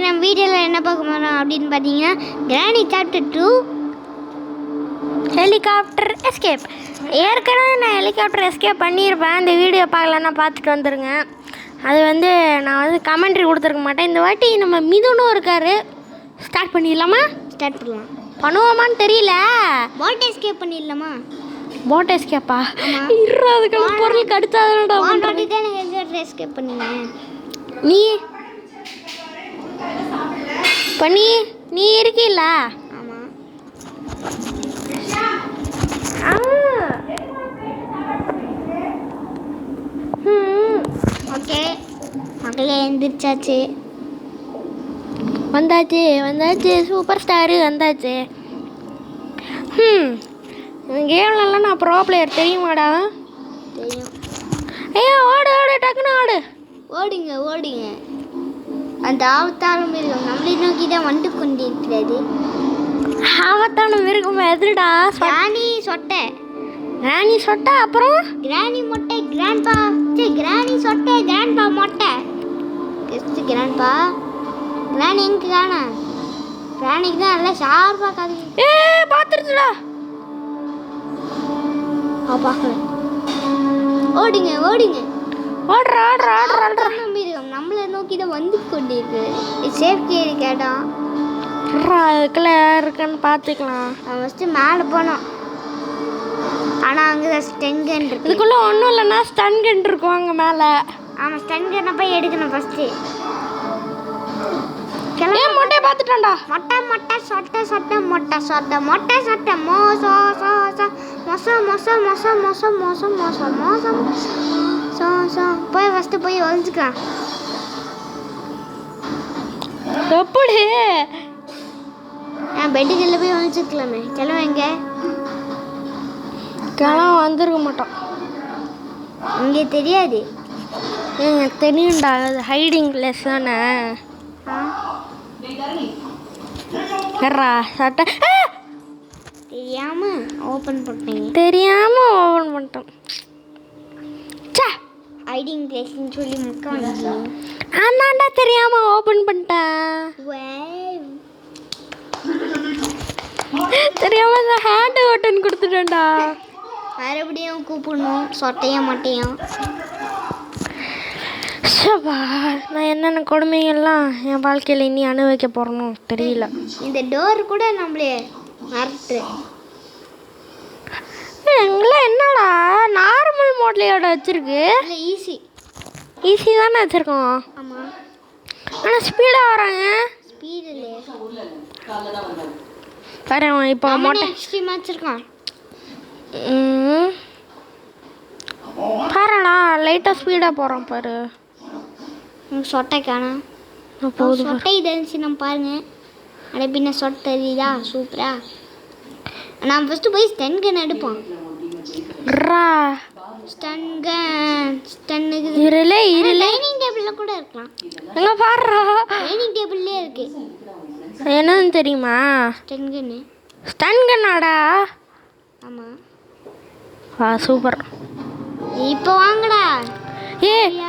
நம்ம வீடியோவில் என்ன பார்க்க போகிறோம் அப்படின்னு பார்த்தீங்கன்னா கிரானி சாப்டர் 2 ஹெலிகாப்டர் எஸ்கேப். ஏற்கனவே நான் ஹெலிகாப்டர் எஸ்கேப் பண்ணியிருப்பேன். இந்த வீடியோ பார்க்கலன்னா பார்த்துட்டு வந்துடுங்க. அது நான் கமெண்ட்ரி கொடுத்துருக்க மாட்டேன். இந்த வாட்டி நம்ம மிதுனும் இருக்கார். ஸ்டார்ட் பண்ணிடலாமா? ஸ்டார்ட் பண்ணலாம். பண்ணுவோமான்னு தெரியல. போட் எஸ்கேப் பண்ணிடலாமா? போட் எஸ்கேப்பா? அதுக்கெல்லாம் பொருள் கடிச்சாதா ஹெலிகாப்டர் எஸ்கேப் பண்ணுவேன். நீ இருக்கீல்ல? ஆமாம். ஓகே மக்களே, எழுந்திரிச்சாச்சு. வந்தாச்சு சூப்பர் ஸ்டாரு வந்தாச்சு. கேம்லலாம் நான் ப்ரோ பிளேயர் தெரியுமாடா? தெரியும். ஐயோ ஓடு டக்குன்னு ஓடுங்க. அந்த ஆபத்தான மிருகம் நம்மளை நோக்கி தான் வந்து கொண்டிருக்கிறது. ஆபத்தான மிருகம் எதுடா? கிரானி சொட்டை, அப்புறம் கிரானி மொட்டை, கிராண்ட்பா. கிரானி சொட்டை, கிராண்ட்பா மொட்டை. கிராண்ட்பா கிரானி எங்க காணா? கிரானிக்கு தான் நல்லா ஷார்ப்பாக காது. பார்த்துருச்சுடா. பார்க்கல. ஓடுங்க ஓடுறா மிருகம் நம்மளை நோக்கி தான் வந்து கொண்டிருக்கு. சேஃப்டி கேட்டான். அதுக்குள்ள இருக்குன்னு பார்த்துக்கலாம். அவன் ஃபஸ்ட்டு மேலே போனோம். ஆனால் அங்கே தான் ஸ்டன் கன் இருக்கு. இதுக்குள்ளே ஒன்றும் இல்லைன்னா ஸ்டன் கன் இருக்கும் அங்கே மேலே. ஆமாம், ஸ்டன் கன்னை போய் எடுக்கணும் ஃபஸ்ட்டு. மொட்டையை பார்த்துட்டான்டா. மொட்டை சொட்டை மோசம் போய் ஃபஸ்ட்டு போய் ஒழிஞ்சுக்கலாம். எப்படி? பெட்டுக்குள்ள போய் ஒழிச்சுக்கலாமே. கிளம்ப வந்துருக்க மாட்டோம். இங்கே தெரியாது. தெரியும்டா, அது ஹைடிங் பிளேஸ் தானே. சட்டை தெரியாமல் ஓப்பன் பண்ணிட்டோம். ஹைடிங் பிளேஸ்ன்னு சொல்லி முக்க வந்து ஆனாண்டா தெரியாம ஓப்பன் பண்ணிட்டேன். தெரியாம ஹேண்ட் பட்டன் கொடுத்துட்டேன்டா. மறுபடியும் கூப்பிடணும் சொட்டையும் மட்டையும். நான் என்னென்ன கொடுமைகள்லாம் என் வாழ்க்கையில் இனி அனுபவிக்க போகிறனோ தெரியல. இந்த டோர் கூட நம்மளே மறட்டு. எங்கெல்லாம் என்னடா நார்மல் மோட்லையோட வச்சிருக்கு. ஈஸி தானே வச்சுருக்கோம். ஆமாம், ஆனால் ஸ்பீடாக வராங்க. ஸ்பீடு இல்லை பாரு. இப்போ மோட்டை எக்ஸ்ட்ரீமாக வச்சுருக்கான். பாருடா லைட்டாக ஸ்பீடாக போகிறோம் பாரு. சொட்டை காணோம். சொட்டை தெரிஞ்சு நம்ம பாருங்க. அட பின்ன சொட்டை தெரியுதா? சூப்பரா. நான் ஃபஸ்ட்டு போய் ஸ்டன் கன் எடுப்போம். டைனிங் டேபிளில் கூட இருக்கலாம். எங்கே பாடுறா? டைனிங் டேபிள்லேயே இருக்கு. என்னன்னு தெரியுமா? ஸ்டன் கன்னாடா? ஆமாம். சூப்பர். இப்போ வாங்கடா.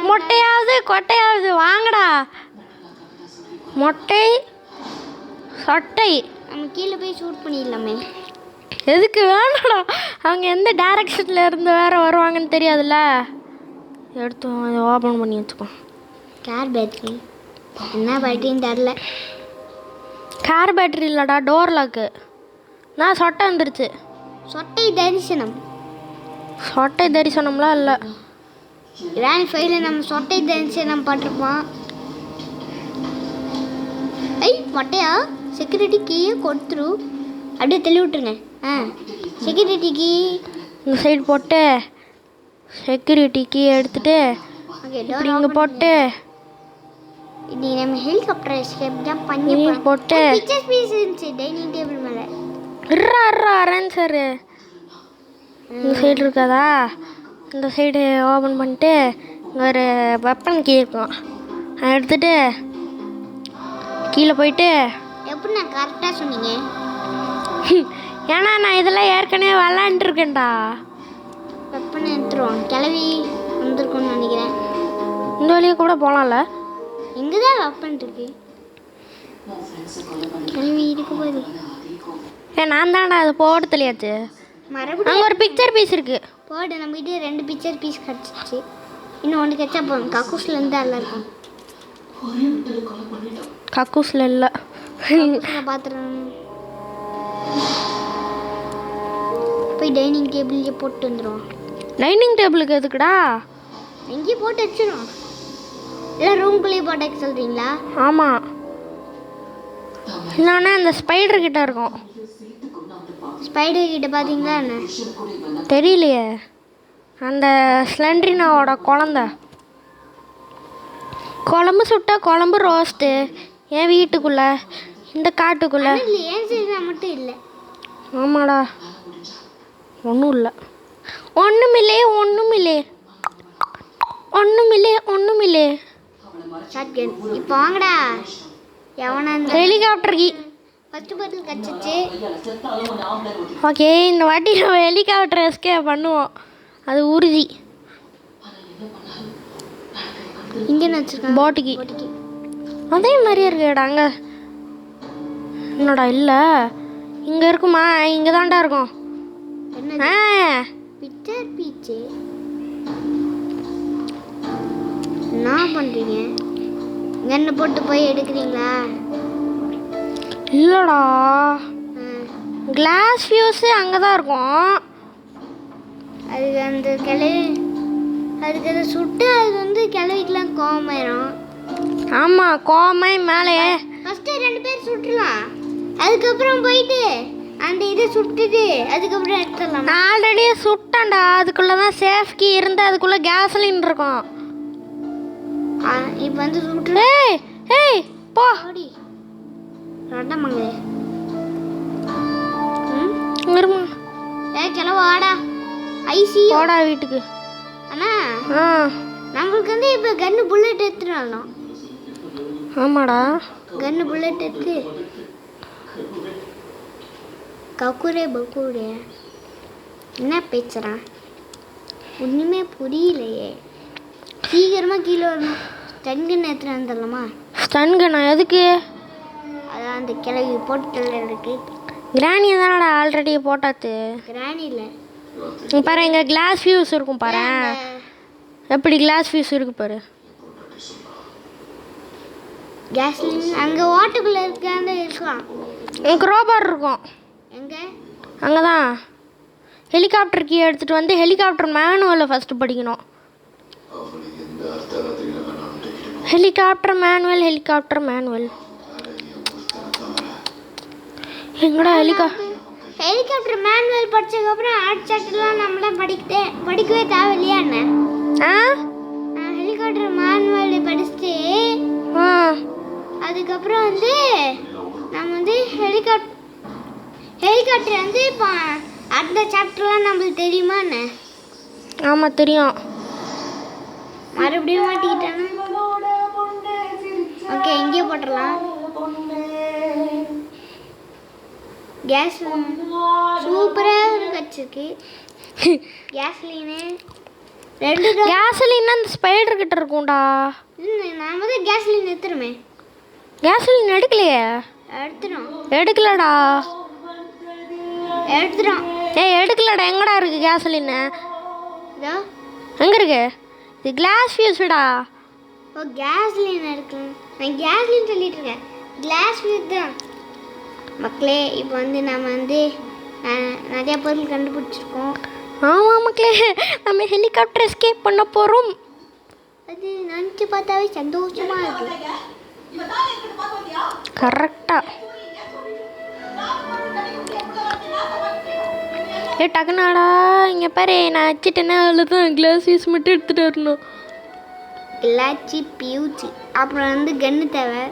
மொட்டையாவது கொட்டையாவது வாங்கடா. மொட்டை சொட்டை நம்ம கீழே போய் ஷூட் பண்ணிடலாமே. எதுக்கு வேணாடா? அவங்க எந்த டைரக்ஷனில் இருந்து வேறு வருவாங்கன்னு தெரியாதுல்ல. எடுத்து அதை ஓப்பன் பண்ணி வச்சுக்கோ. கார் பேட்டரி என்ன பேட்டரின்னு தெரில. கார் பேட்டரி இல்லைடா, டோர் லாக்கு. நான் சொட்டை வந்துருச்சு. சொட்டை தரிசனம்லாம் இல்லை. கிரானி ஃபைலில் நம்ம சொட்டை தரிசனம் பட்டிருப்போம். மொட்டையா செக்யூரிட்டி கீயை கொடுத்துரு. அப்படியே தள்ளி விட்டுருங்க. செக்யூரிட்டி கீ இந்த சைடு போட்டு செக்யூரிட்டி கீ எடுத்துட்டு இங்கே போட்டு இன்னைக்கு நம்ம ஹெலிகாப்டர் எஸ்கேப் தான் பண்ணி போட்டு பீஸ் இருந்துச்சு டைனிங் டேபிள் மேலே. அரேன் சார் இந்த சைடு இருக்காதா? இந்த சைடு ஓப்பன் பண்ணிட்டு இங்கே ஒரு வெப்பன் கீ இருக்கும். அதை எடுத்துட்டு கீழே போயிட்டு. எப்படி நான் கரெக்டாக சொன்னீங்க? ஏன்னா நான் இதெல்லாம் ஏற்கனவே விளாண்டுருக்கேன்டா. வெப்பன் எடுத்துருவோம். கிளவி வந்திருக்கும்னு நினைக்கிறேன். இந்த வழியாக கூட போகலாம்ல. எங்கே தான் வெப்பன் இருக்கு? கிளம்பி இருக்க போகுது. நான் தான்டா அது போட்டு தெரியாச்சு. மறுபடியும் அங்கே ஒரு பிக்சர் பீஸ் இருக்குது. போடு, நம்மகிட்ட 2 பிக்சர் பீஸ் கிடச்சிச்சு. இன்னும் 1 கிடச்சா போதும். கக்கூஸ்லேருந்து எல்லாம் இருக்கும். கக்கூஸில் இல்லை. பார்த்துறேன். போய் டைனிங் டேபிள்லேயே போட்டு வந்துடுவோம். டைனிங் டேபிளுக்கு எதுக்குடா? எங்கேயே போட்டு வச்சிடும். இல்லை ரூம்குள்ளேயே போட்டு வைக்க சொல்கிறீங்களா? ஆமாம். இன்னொன்று அந்த ஸ்பைடர் கிட்ட இருக்கும். ஸ்பைடர் கிட்ட பார்த்தீங்களா என்ன? தெரியலையே. அந்த ஸ்லெண்ட்ரினாவோட குழம்பு சுட்டா குழம்பு ரோஸ்ட்டு என் வீட்டுக்குள்ளே இந்த காட்டுக்குள்ளே. இல்லை, ஏன் செய்யறா மட்டும் இல்லை. ஆமாடா, ஒன்றும் இல்லை. ஒன்றுமில்லே. ஷாட்கன். இப்போ வாங்கடா. எவனா இந்த ஹெலிகாப்டர் கீ ஃபஸ்ட்டு பாட்டில் கிடச்சிச்சு. ஓகே, இந்த வாட்டி நம்ம ஹெலிகாப்டர் எஸ்கேப் பண்ணுவோம், அது உறுதி. இங்கே என்ன வச்சுருக்காங்க? போட்டுக்கு அதே மாதிரியே இருக்குடா. அங்கே என்னடா இல்லை, இங்கே இருக்குமா? இங்கே தான்டா இருக்கும். என்ன ஆ, பிக்சர் பீச்சு என்ன பண்ணுறீங்க? கண்ணை போட்டு போய் எடுக்கிறீங்களா? இல்லைடா, கிளாஸ் ஃபியூஸு அங்கே தான் இருக்கும். அதுக்கு அந்த கிளவி அதுக்கு அதை சுட்டு அது வந்து கிளவிக்கெலாம் கோமாயிரும். ஆமாம், கோமாய் மேலே ஃபஸ்ட்டு 2 பேர் சுட்டுலாம். அதுக்கப்புறம் போயிட்டு அந்த இதை சுட்டுட்டு அதுக்கப்புறம் எடுத்துடலாம். நான் ஆல்ரெடியே சுட்டேன்டா. அதுக்குள்ளே தான் சேஃப்கி இருந்து அதுக்குள்ளே கேஸ்லின் இருக்கும். இப்போ வந்து சுட்டு ஏய் போ ஓடி ரெட்டமங்களே. இருமா. கிளவா வாடா. ஐசி போடா வீட்டுக்கு. அண்ணா, ஆ நம்மளுக்கு வந்து இப்போ கன்று புல்லட் எடுத்துடலாம். ஆமாடா, கன்று புல்லட் எடுத்து கக்கூரே பக்கூரே என்ன பேசுகிறான் ஒன்றுமே புரியலையே. சீக்கிரமாக கீழே வரணும். ஸ்டன் கன் எடுத்துகிட்டு வந்துடலாமா? ஸ்டன் கண்ணா எதுக்கு? அதான் அந்த கிளவி போட்டு இருக்கு. கிராணியை தானடா ஆல்ரெடி போட்டாத்து. கிராணி இல்லை, பாரு, இங்கே கிளாஸ் ஃபியூஸ் இருக்கும் பாரு. எப்படி கிளாஸ் ஃபியூஸ் இருக்கு பாரு. கேஸ்லின் அங்கே ஓட்டுக்குள்ளே இருக்கான்னு இருக்கலாம். உனக்கு ரோபார் இருக்கும். எங்கே? அங்கே தான். ஹெலிகாப்டர் கீ எடுத்துகிட்டு வந்து ஹெலிகாப்டர் மேனுவலை ஃபஸ்ட்டு படிக்கணும். ஹெலிகாப்டர் மேனுவல் எங்கடா ஹெலிகாப்டர் மேனுவல் படிச்சதுக்கப்புறம் ஆர்ட் சாப்டர்லாம் நம்மளாம் படிக்கவே தேவையில்லையா என்ன? ஹெலிகாப்டர் மேனுவல் படிச்சுட்டு அதுக்கப்புறம் வந்து நம்ம வந்து ஹெலிகாப்டர் வந்து இப்போ அந்த சாப்டர்லாம் நம்மளுக்கு தெரியுமா என்ன? ஆமாம் தெரியும். மறுபடியும் மாட்டிக்கிட்டானா? ஓகே, இங்கே போட்டுடலாம். கேஸ் சூப்பராக ஒரு வச்சிருக்கு. கேஸ்லின்னு 2 கேஸ்லின் அந்த ஸ்பைடர் கிட்ட இருக்கும்டா. நாம தான் கேஸ்லின் எடுத்துருமே. கேஸ்லின் எடுக்கலையே? எடுக்கலடா. எடுக்கலடா. எங்கடா இருக்கு கேஸ்லின்? இதோ எங்கே இருக்கு? இது கிளாஸ் ஃபியூஸ்டா. ஓ, கேஸ்லின் இருக்கு. நான் கேஸ்லின் சொல்லிட்டு இருக்கேன். கிளாஸ் ஃபியூஸ் தான் மக்களே. இப்போ வந்து நம்ம வந்து நிறையா பொருள் கண்டுபிடிச்சிருக்கோம். ஆமாம் மக்களே, நம்ம ஹெலிகாப்டர் எஸ்கேப் பண்ண போகிறோம். அது நினச்சி பார்த்தாவே சந்தோஷமாக இருக்கு. கரெக்டாக. டக்குனாடா இங்கே பாரு, நான் வச்சுட்டேன்னா அதில் தான் கிளாஸ் ஃபியூஸ் மட்டும் எடுத்துகிட்டு வரணும். கிளாச்சி பியூச்சி. அப்புறம் வந்து கன்று தேவை.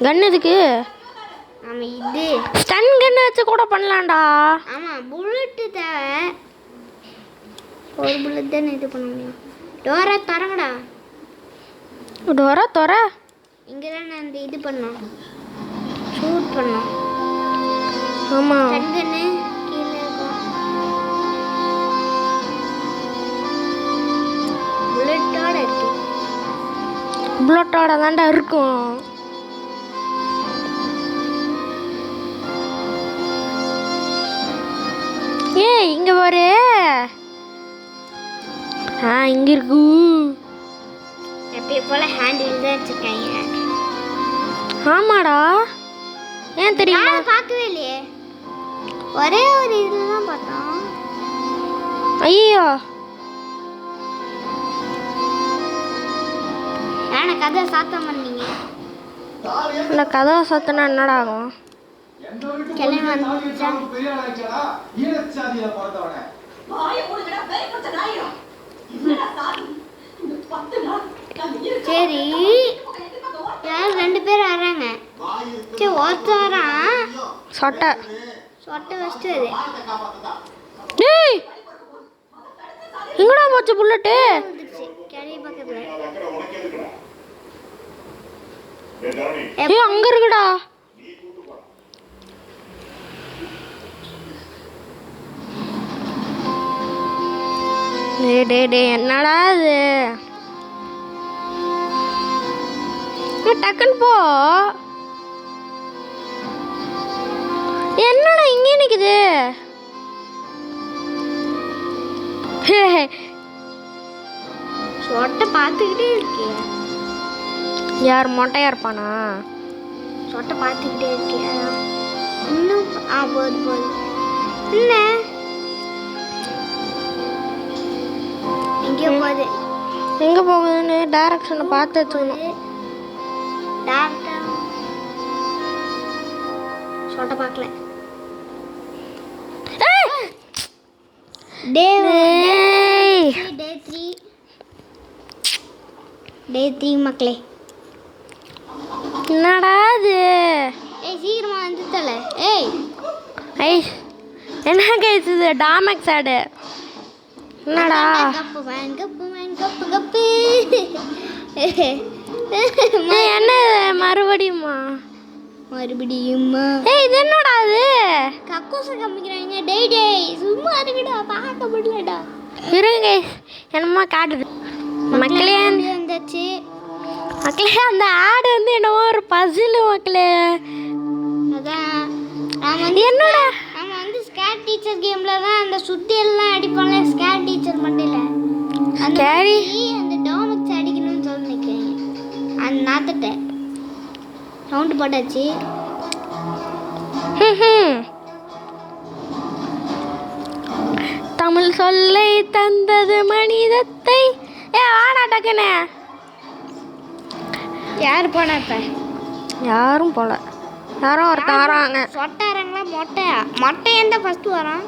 கன்று எதுக்கு? நம்ம இது ஸ்டன் கன்று வச்சு கூட பண்ணலாம்டா. ஆமாம், புல்லட்டு தேவை. ஒரு புல்லட் தானே இது பண்ண முடியும். டோரை தரங்கடா. டோரா இங்கே தான் நான் இந்த இது பண்ணோம், ஷூட் பண்ணோம். ஆமாம், ஸ்டன் கன்று கீழே இருக்கும். புல்லட்டோட இருக்கு. புல்லட்டோட தாண்டா இருக்கும். இங்கே இருக்கு. எப்பயும் போல ஹேண்டில் தான் வச்சிருக்காங்க. ஆமாடா, ஏன் தெரியுமா? பார்க்கவே இல்லையே, ஒரே ஒரு இதில் தான் பார்த்தோம். ஐயோ, ஏன்னா கதை சாத்தம் பண்ணீங்க. இந்த கதவை சத்தனா என்னடா ஆகும்? கிளம்பி வந்துச்சா? சரி, யாரும் 2 பேர் வராங்க. சரி, ஒருத்தர் வரான். சொட்டை வச்சுட்டு அது டேய், எங்கடா போச்சு புல்லட்டு? கிளம்பி பக்கத்தில் ஏய், அங்க இருக்குடா. டே என்னடா இது? டக்குன்னு போ. என்னடா இங்கே நிக்குது? சொட்டை பார்த்துக்கிட்டே இருக்கே. யார் மொட்டையா இருப்பானா? சொட்டை பார்த்துக்கிட்டே இருக்கே. இன்னும் போகுது. என்ன எங்கேயோ போகுது. எங்கே போகுதுன்னு டைரக்ஷனை பார்த்து வச்சுக்கணும். சொட்டை பார்க்கல. டே 3 மக்களே. என்னடா இது? ஏய், சீக்கிரமா வந்துட்டல. என்ன கேஸ் இது? டாமக்ஸ் ஆடு என்னடா? கப்பு கப்பு என்ன மறுபடியுமா? இது என்னடா இது? கக்கூச காமிக்கிறாங்க. டேய் சும்மா இருக்குடா, பார்க்க முடியலடா. இருங்க, என்னமா காட்டுது மக்களே. வந்துச்சு மக்களே, அந்த ஆடு வந்து என்னவோ ஒரு பசில் மக்களே. அதான் என்னடா, நம்ம வந்து ஸ்கேட் டீச்சர் கேம்ல தான் அந்த சுத்தி எல்லாம் அடிப்பாங்க. ஸ்கேட் டீச்சர் மண்டையில அந்த டாமக்ஸ் அடிக்கணும்னு சொல்லி நினைக்கிறேன். அந்த நாத்தத்தை சவுண்டு போட்டாச்சு. தமிழ் சொல்லை தந்தது மனிதத்தை. வாடா டக்குன்னு. யார் போனா? இப்ப யாரும் போல. யாரும் ஒருத்தர் வராங்க. சொட்டாரங்களா? மொட்டை எந்த ஃபர்ஸ்ட் வரான்?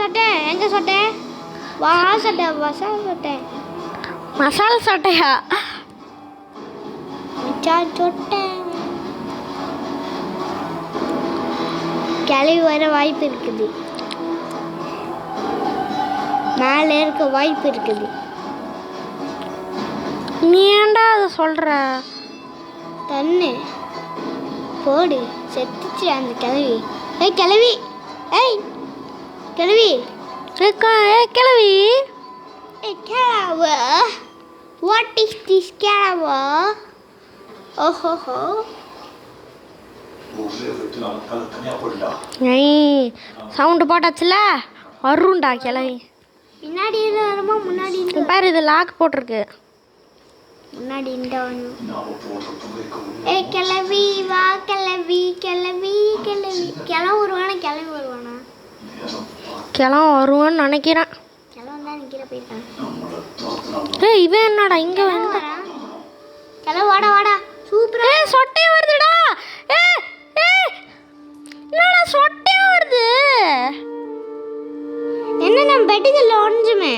சொட்டை எங்க சொட்டை? மசால் சொட்டையா? சொட்டை கிளவி வர வாய்ப்பு இருக்குது. மேலே இருக்க வாய்ப்பு இருக்குது. நீ ஏன்டா அதை சொல்ற? தண்ணு போடு, செத்துச்சு அந்த கிளவி. கிளவி கிளவி கிளவி. வாட் இஸ் திஸ் கிளவா? ஓஹோஹோ, சவுண்டு போட்டாச்சுல, வருண்டா கிளவி. பின்னாடி வருமா முன்னாடி? பாரு, இது லாக் போட்டிருக்கு. முன்னாடி இந்த கிளவி வா. கிளவி வருவானா? கிளம் வருவான்னு நினைக்கிறேன். கிளவன் தான் நிற்கிற போயிருக்கான். இவன் என்னடா இங்கே வந்து? கிளவு வாடா சூப்பரா. சொட்டே வருதுடா. என்னடா சொட்டே வருது? என்ன நம்ம பெட்டுக்குள்ள ஒன்றுமே.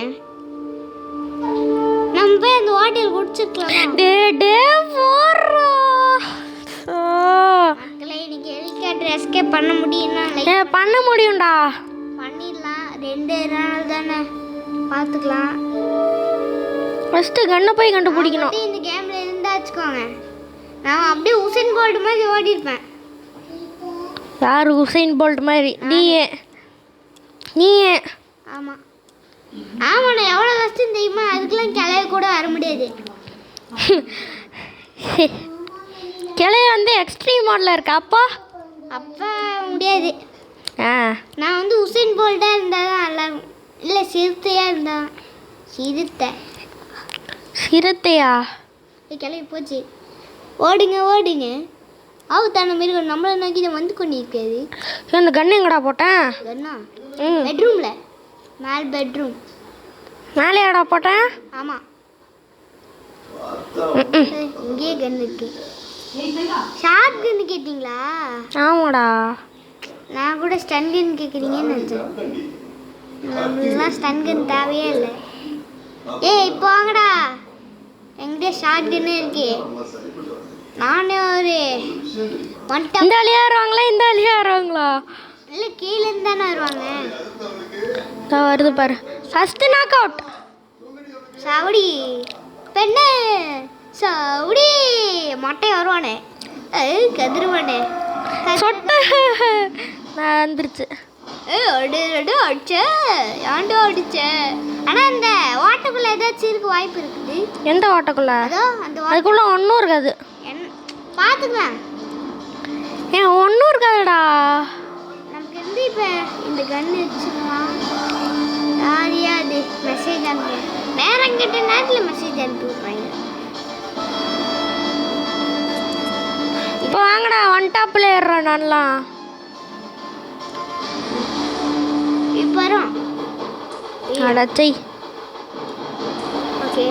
நம்ம போய் அந்த ஹோட்டல் குடிச்சிருக்கலாம். மக்களே, இன்னைக்கு ஹெலிகாப்டர் எஸ்கேப் பண்ண முடியும்னா பண்ண முடியும்டா. பண்ணிடலாம். 2 நாள் தானே, பார்த்துக்கலாம். ஃபஸ்ட்டு கண்ணை போய் கண்டுபிடிக்கணும். இந்த கேமில் இருந்தால் வச்சுக்கோங்க, நான் அப்படியே உசைன் போல்ட் மாதிரி ஓடி இருப்பேன். யார் உசைன் போல்ட் மாதிரி? நீ ஆமாம் நான் எவ்வளோ கஷ்டம் தெரியுமா? அதுக்கெல்லாம் கிளைய கூட வர முடியாது. கிளைய வந்து எக்ஸ்ட்ரீம் மோடில் இருக்கா? அப்போ முடியாது. நான் வந்து உசைன் போல்ட்டாக இருந்தால் தான் நல்லாயிருக்கும். இல்லை சிறுத்தையாக இருந்தான். சிறுத்தையா? கிளம்பி போச்சு. ஓடுங்க ஓடுங்க. ஆபத்தான மிருகம் நம்மளை நோக்கி இதை வந்து கொண்டு இருக்காது. அந்த கன்று எங்கடா போட்டேன்? கண்ணா பெட்ரூமில். மேல் பெட்ரூம் மேலேயாடா போட்டேன்? ஆமாம். இங்கேயே கன் இருக்கு. ஷார்ட் கன்னு கேட்டிங்களா? ஆமாடா. நான் கூட ஸ்டன் கன் கேட்குறீங்கன்னு நினச்சேன். நம்மளாம் ஸ்டன் கன் தேவையே இல்லை. இப்போ வாங்கடா. எங்கிட்ட ஷார்ட் கன்னு இருக்கு. நானே ஒரு இந்த ஆளியா வருவாங்களா? இல்லை கீழே இருந்து தானே வருவாங்க. வருது பாரு. First knock out. சவுடி பெண்ணு சவுடி மொட்டை வருவானே கதிருவானே சொட்ட நான் வந்துருச்சு. அடிச்ச ஏன்டா அடிச்ச. ஆனால் அந்த ஓட்டக்குள்ள ஏதாச்சும் இருக்க வாய்ப்பு இருக்குது. எந்த ஓட்டக்குள்ள? அதோ அந்த அதுக்குள்ள ஒன்றும் இருக்காது. பார்த்துக்கலாம். ஒன்றும் இருக்காதுடா. நமக்கு வந்து இப்போ இந்த கன்று வச்சுக்கலாம். யாரையா அது மெசேஜ் அனுப்பு. நேரம் கேட்ட நேரத்தில் மெசேஜ் அனுப்பி விட்றாங்க. இப்போ வாங்கடா ஒன் டாப்பில் ஏறுறோம் நான்லாம். இப்போ வரும். அடச்சை. ஓகே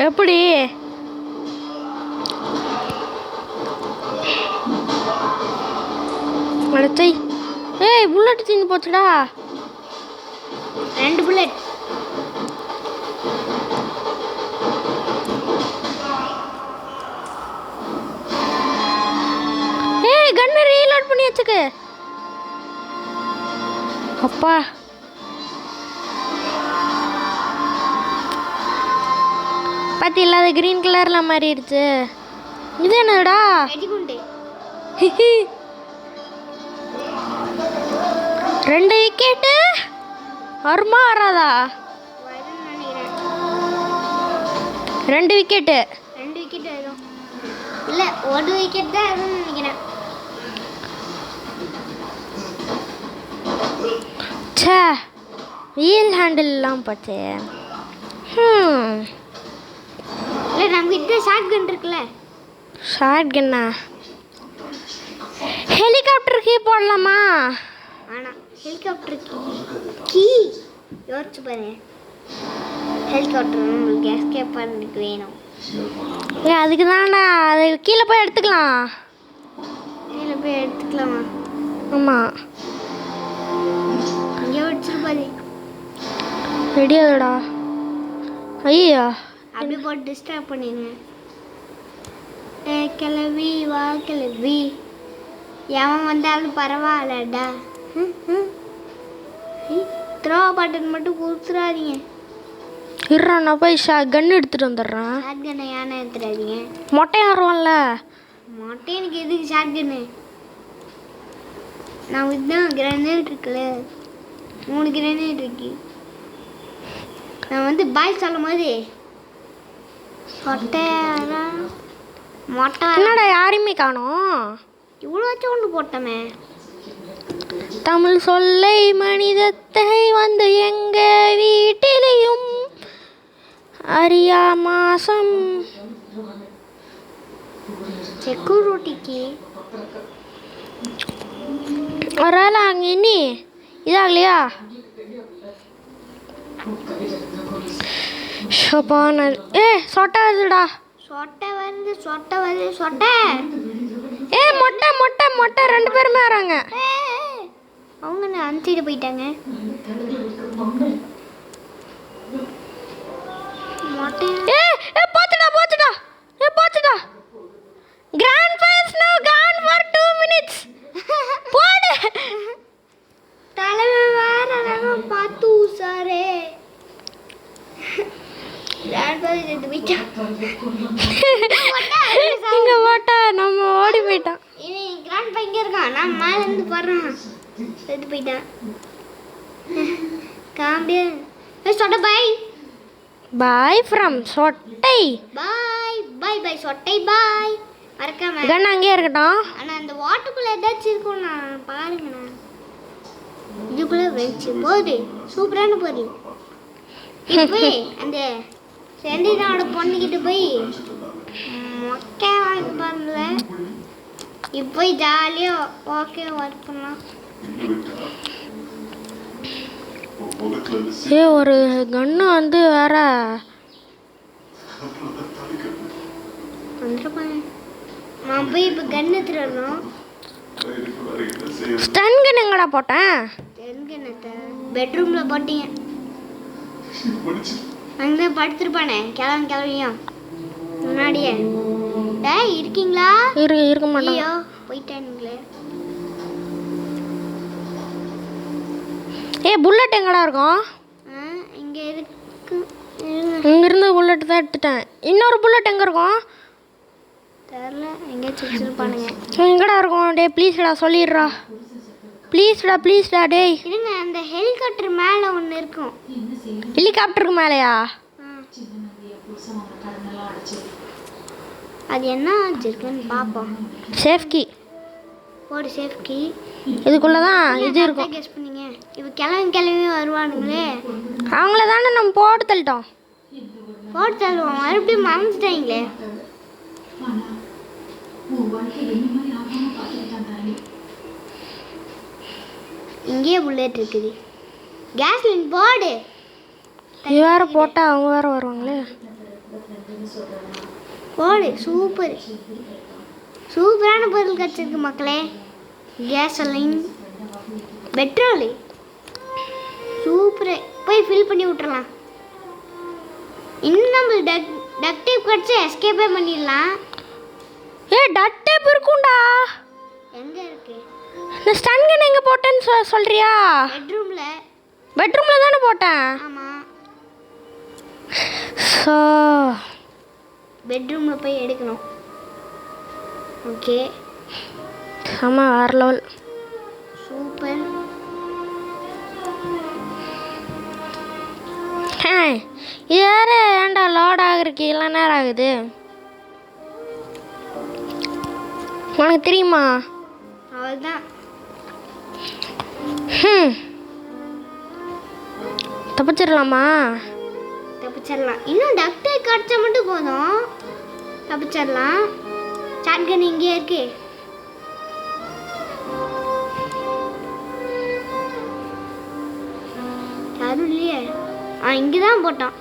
எப்படி? அடச்சை. புல்லட் தீந்து போச்சுடா. 2 புல்லட். கன்னு ரீலோட் பண்ணி வச்சுக்க. அப்பா பத்தி இல்லாத கிரீன் கலர்ல மாறிடுச்சு. இது என்னடா? வெடிகுண்டு. 2 விக்கெட்டு. வருமா வராதா? 2 விக்கெட்டு. 2 விக்கெட் வரும். இல்லை 1 விக்கெட் தான் வரும்னு நினைக்கிறேன். சே வீல் ஹேண்டில் எல்லாம் போச்சு. இல்லை நம்ம கிட்ட ஷார்ட் கன் இருக்குல்ல. ஷார்ட் கன்னா? ஹெலிகாப்டருக்கு போடலாமா? ஆனால் ஹெலிகாப்டருக்கு கீ யோசிச்சு பாருங்க. ஹெலிகாப்டர் உங்களுக்கு எஸ்கேப் பண்ணுறதுக்கு வேணும். அதுக்கு தான்டா. அது கீழே போய் எடுத்துக்கலாம். கீழே போய் எடுத்துக்கலாமா? ஆமாம். இங்கே வச்சிருப்பாரு. ரெடியாதுடா. ஐயா அப்படியே போட்டு டிஸ்டர்ப் பண்ணிடுங்க. கிளவி வா கிளவி எவன் வந்தாலும் பரவாயில்லடா. த்ரோ பட்டன் மட்டும் கொடுத்துடாதீங்க. இருறா நான் போய் கன் எடுத்துகிட்டு வந்துடுறேன். ஷார்ட் கன்னை யானை எடுத்துடாதீங்க. மொட்டை ஆடுவோம்ல. மொட்டை எனக்கு எதுக்கு ஷார்ட் கன்னு? நான் இதுதான் கிரனேட் இருக்குல்ல. 3 கிரனேட் இருக்கு. நான் வந்து பாய் சொல்லும் போது மொட்டை என்னடா யாரையுமே காணோம். இவ்வளோச்சும் ஒன்று போட்டோமே. தமிழ் சொல்லை மனிதத்தை வந்து எங்க வீட்டிலையும் அறியா மாசம் செக்யூரிட்டிக்கு ஒரு ஆள் அங்கே இன்னி இதாகலையா? ஷபான சொட்டாதுடா. சொட்டை சொட்டை மொட்டை மொட்டை மொட்டை 2 பேருமே வராங்க. அவங்க அந்த சைடு போயிட்டாங்க. போச்சுடா. கிராண்ட் ஃபைனல்ஸ் நவ கான் ஃபார் 2 minutes. போடு. தலைமை வேற பாத்து சாரே. இங்க போட்டா நம்ம ஓடி போயிட்டான். இவன் கிராண்ட் பையன் இருக்கான். நான் மேல இருந்து போறேன். செத்து போயிட்டான். காம்பியா சொட்ட பை. பாய் ஃப்ரம் சொட்டை. பை சொட்டை பாய். மறக்காம கன் அங்கேயே இருக்கட்டும். ஆனால் அந்த வாட்டருக்குள்ளே ஏதாச்சும் இருக்கும் நான் பாருங்கண்ணா. இதுக்குள்ளே வச்சு போகுது சூப்பரான பொருள். போய் அந்த செந்தினோட பொண்ணுக்கிட்ட போய் மொக்கை வாங்கி பாருங்கள. இப்போ ஜாலியாக ஓகே ஒர்க் பண்ணலாம். ஒரு கன்னு வந்து வேற வந்துருப்பாங்க. நான் போய் இப்போ கன் எடுத்துட்டு வரணும். ஸ்டன் கன் எங்கடா போட்டேன்? பெட்ரூமில் போட்டீங்க. அங்கே படுத்துருப்பானே கிளம்பியும் முன்னாடியே. டேய் இருக்கீங்களா? இருக்க மாட்டேன். ஐயோ போயிட்டானுங்களே. புல்லட் எங்கடா இருக்கும்? இங்கே இருக்கு. இங்கிருந்து புல்லட் தான் எடுத்துட்டேன். இன்னொரு புல்லட் எங்கே இருக்கும் தெரில. எங்கேயாச்சும் வச்சுருப்பானுங்க. எங்கடா இருக்கும்? டே ப்ளீஸ்டா சொல்லிடுறா. ப்ளீஸ்டா டேய். இருங்க அந்த ஹெலிகாப்டர் மேலே ஒன்று இருக்கும். ஹெலிகாப்டருக்கு மேலேயா? அது என்ன வச்சுருக்குன்னு பார்ப்போம். சேஃப் கீ போடு. சேஃப் கீ இதுக்குள்ளே தான் இது இருக்கும். கெஸ் பண்ணீங்க. இப்போ கிளம்பி வருவானுங்களே. அவங்கள தானே நம்ம போட்டு தள்ளிட்டோம். போட்டு தள்ளுவோம். மறுபடியும் மறந்துட்டாங்களே. இங்கேயே புல்லட் இருக்குது. கேஸ்லின் போடு. இது வேறு போட்டால் அவங்க வேறு வருவாங்களே. போடு. சூப்பரான பொருள் கிடச்சிருக்கு மக்களே. கேஸ்லின், பெட்ரோலு சூப்பரு. போய் ஃபில் பண்ணி விட்டுறலாம். இன்னும் நம்ம டக் டேப் கிடச்சி எஸ்கேப்பே பண்ணிடலாம். டக் டேப் இருக்கும்டா. எங்கே இருக்கு? இந்த ஸ்டன் கன் எங்கே போட்டேன்னு சொல்றியா? பெட்ரூமில் தானே போட்டேன். ஆமாம். ஸோ பெட்ரூமில் போய் எடுக்கணும். ஓகே. ஆமாம் வேறு லெவல். சூப்பர். இது வேறு ஏன்டா லோட் ஆகுறதுக்கு இவ்வளோ நேரம் ஆகுது? உனக்கு தெரியுமா? அவ்வளோதான். தப்பிச்சிடலாமா? தப்பிச்சிடலாம். இன்னும் டக்டே கிடச்சா மட்டும் போதும். தப்பிச்சிடலாம். ஷாட்கன் இங்கே இருக்கு. யாரும் இல்லையே. இங்கே தான் போட்டான்.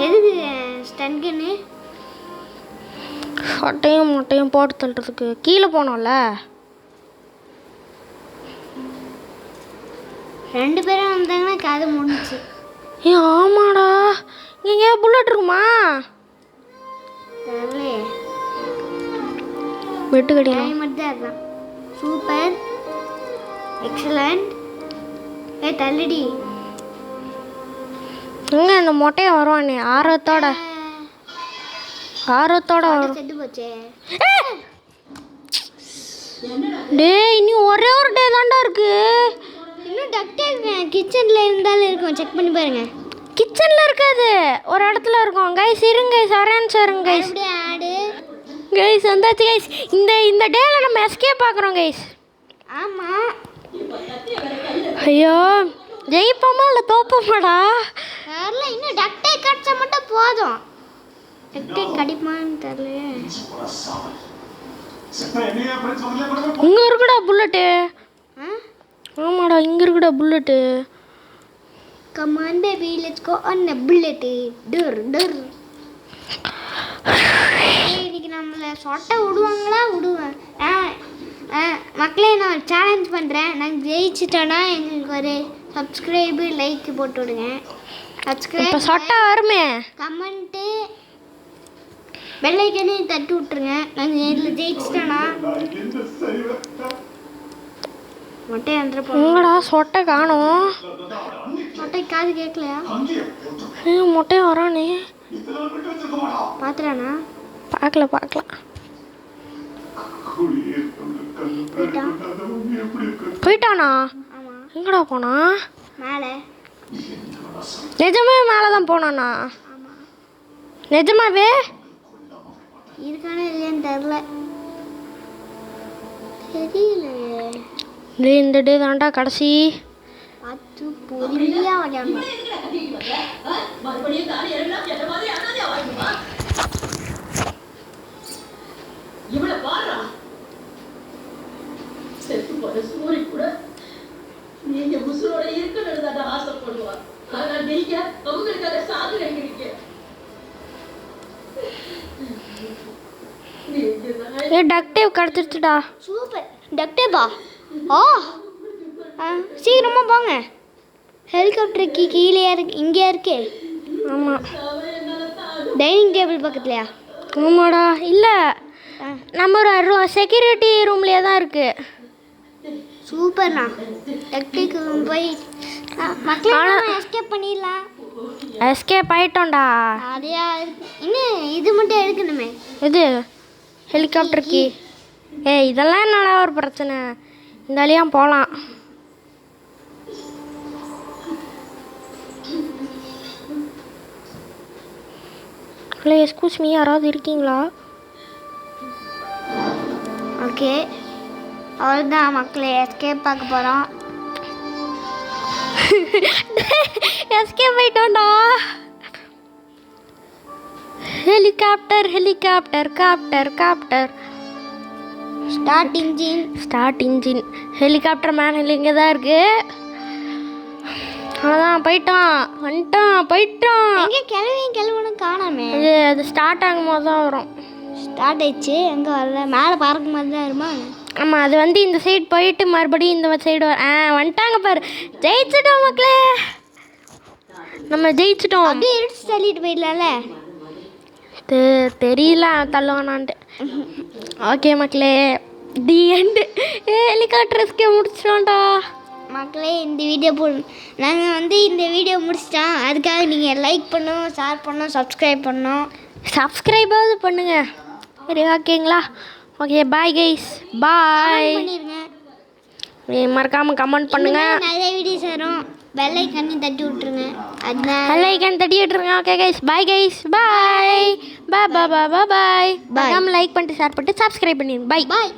எதுக்கு ஸ்டன் கன்னு? சொட்டையும் முட்டையும் போட்டு தள்ளுறதுக்கு கீழே போனோம்ல. 2 பேரும் வந்தாங்கன்னா கதை முடிஞ்சிச்சு. ஆமாடா. இங்கே புல்லட் இருக்குமா? தெரியலையே. வெட்டு கடிக்கலாம். மட்டும் தான் இருக்கான். சூப்பர். எக்ஸலண்ட். தள்ளுடி. எங்க இந்த மொட்டையை வருவானே ஆர்வத்தோட வரும். செத்து போச்சே. டே இன்னும் ஒரே ஒரு டே தான்டா இருக்கு. இன்னும் டக்டே கிச்சனில் இருந்தாலும் இருக்கும். செக் பண்ணி பாருங்க. கிச்சனில் இருக்காது, ஒரு இடத்துல இருக்கும். கைஸ் இருங்க கைஸ், அரேஞ்ச் வருங்க கைஸ். ஆடு கைஸ் வந்தாச்சு கைஸ். இந்த டேல நம்ம எஸ்கேப் பார்க்குறோம் கைஸ். ஆமாம். ஐயோ ஜெயிப்போமா இல்லை தோப்போமாடா? தெரில. இன்னும் டக்டே கடிச்சா மட்டும் போதும். டக்டே கடிப்பான்னு தெரியல. இங்கே இருக்குடா புல்லட்டு. ஆமாடா இங்கே இருக்குடா bullet. Come on baby, let's go on a bullet. டர். இன்னைக்கு நம்மளை சொட்டை விடுவாங்களா? விடுவேன். மக்களே நான் சேலஞ்ச் பண்ணுறேன். நாங்கள் ஜெயிச்சிட்டோன்னா எங்களுக்கு ஒரு சப்ஸ்கிரைபு லைக் போட்டு விடுங்க. இப்போ சொட்டை வருமே. கமெண்ட்டு பெல்லைக்கனையும் தட்டி விட்டுருங்க. நாங்கள் இதில் ஜெயிச்சிட்டோன்னா மொட்டை எங்கடா சொட்டை காணோம்? மொட்டை காது கேட்கலையா? மொட்டையை வரானே. பார்த்துறானா? பார்க்கல. போயிட்டானா? எங்கடா போனா? மேலே. நிஜமே மேலே தான் போனானா? நிஜமாவே இருக்கானே இல்லையான்னு தெரில. தெரியலையே. இந்த டே தான்டா கடைசி. பார்த்து பொறுமையாக விளையாடணும். ஏ டக்டேவ் கிடச்சிருச்சுடா. சூப்பர். டக்டேபா? ஆ சீக்கிரமாக போங்க. ஹெலிகாப்டருக்கு கீழே இங்கேயா இருக்கே? ஆமாம். டைனிங் டேபிள் பக்கத்துலையா? ஆமாடா. இல்லை, நம்ம ஒரு செக்யூரிட்டி ரூம்லேயே தான் இருக்கு. சூப்பர்ண்ணா. டக்டிக்கு போய் மக்கள் எஸ்கேப் பண்ணிடலாம். எஸ்கேப் ஆயிட்டோம்டா. அதையா இன்னும் இது மட்டும் எடுக்கணுமே. இது ஹெலிகாப்டருக்கு. இதெல்லாம் என்னடா ஒரு பிரச்சனை? இந்த வழியாக போகலாம். ஹலோ, எக்ஸ்கூஸ் மீ, யாராவது இருக்கீங்களா? ஓகே, அவ்வளோதான் மக்களே, எஸ்கேப் பார்க்க போகிறோம். எஸ்கேப் ஆயிட்டோம்டா. Helicopter helicopter copter copter. Start engine. Start engine. Helicopter மேனில் இங்கே தான் இருக்கு. அவ்வளோதான், போயிட்டோம், வந்துட்டோம், போயிட்டோம். எங்கே கிளம்பணும் காணாமே. அது ஸ்டார்ட் ஆகும் போது தான் வரும். ஸ்டார்ட் ஆயிடுச்சு. எங்கே வரல? மேலே பறக்கும் போது தான் வருமா? ஆமாம், அது வந்து இந்த சைடு போயிட்டு மறுபடியும் இந்த சைடு வந்துட்டாங்க பாரு. ஜெயிச்சிட்டோம் மக்களே, நம்ம ஜெயிச்சிட்டோம். அப்படியே எடுத்து தள்ளிட்டு போயிடலாம்ல. தெரியல தள்ளுவானான்ட்டு. ஓகே மக்களே, தி எண்டு. ஹெலிகாப்டர் எஸ்கே முடிச்சிட்டோம்டா மக்களே. இந்த வீடியோ நாங்கள் வந்து இந்த வீடியோ முடிச்சிட்டோம். அதுக்காக நீங்கள் லைக் பண்ணணும், ஷேர் பண்ணணும், சப்ஸ்கிரைப் பண்ணணும். சப்ஸ்கிரைபாவது பண்ணுங்க. சரி, ஓகேங்களா? ஓகே, பாய் கைஸ், பாய். பண்ணிடுங்க. மறக்காமல் கமெண்ட் பண்ணுங்க. நிறைய வீடியோஸ் வரும். பெல் ஐக்கானையும் தட்டி விட்டுருங்க. பெல் ஐக்கான் தட்டி விட்டுருங்க. ஓகே கைஸ், பாய் கைஸ், பாய். பாய் பாய் பாய் பாய். மறக்காமல் லைக் பண்ணிட்டு ஷேர் பண்ணிட்டு சப்ஸ்கிரைப் பண்ணிடுங்க. பாய் பாய்.